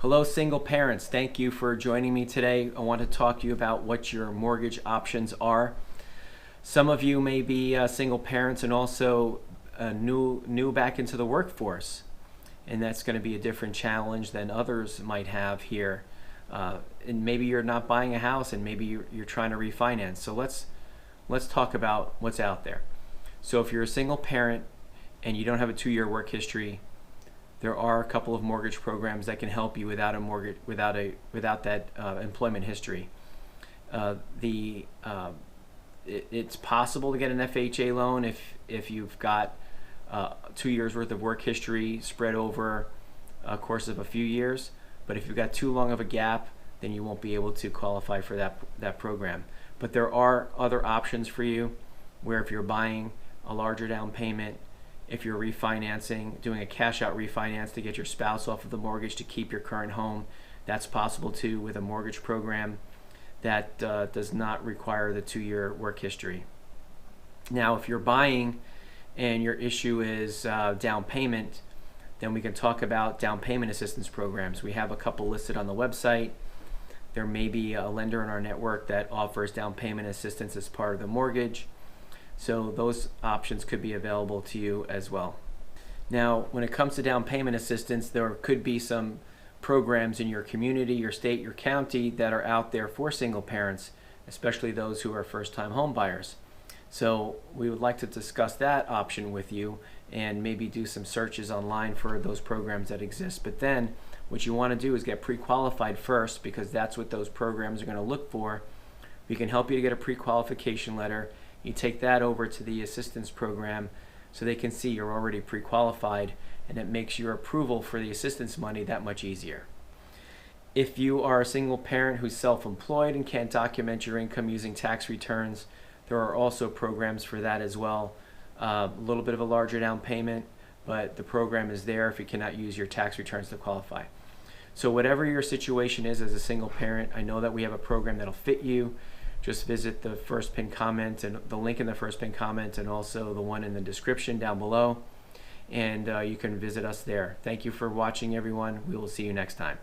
Hello, single parents. Thank you for joining me today. I want to talk to you about what your mortgage options are. Some of you may be single parents and also new back into the workforce, and that's going to be a different challenge than others might have here. And maybe you're not buying a house, and maybe you're trying to refinance. So let's talk about what's out there. So if you're a single parent and you don't have a 2-year work history, there are a couple of mortgage programs that can help you without a mortgage, without that employment history. It's possible to get an FHA loan if you've got 2 years worth of work history spread over a course of a few years. But if you've got too long of a gap, then you won't be able to qualify for that program. But there are other options for you, where if you're buying a larger down payment, if you're refinancing, doing a cash out refinance to get your spouse off of the mortgage to keep your current home, that's possible too with a mortgage program that does not require the 2-year work history. Now, if you're buying and your issue is down payment, then we can talk about down payment assistance programs. We have a couple listed on the website. There may be a lender in our network that offers down payment assistance as part of the mortgage. So those options could be available to you as well. Now, when it comes to down payment assistance, there could be some programs in your community, your state, your county that are out there for single parents, especially those who are first-time home buyers. So we would like to discuss that option with you and maybe do some searches online for those programs that exist. But then what you want to do is get pre-qualified first, because that's what those programs are going to look for. We can help you to get a pre-qualification letter. You take that over to the assistance program so they can see you're already pre-qualified, and it makes your approval for the assistance money that much easier. If you are a single parent who's self-employed and can't document your income using tax returns, there are also programs for that as well. A little bit of a larger down payment, but the program is there if you cannot use your tax returns to qualify. So whatever your situation is as a single parent, I know that we have a program that'll fit you. Just visit the first pinned comment and the link in the first pinned comment, and also the one in the description down below, and you can visit us there. Thank you for watching, everyone. We will see you next time.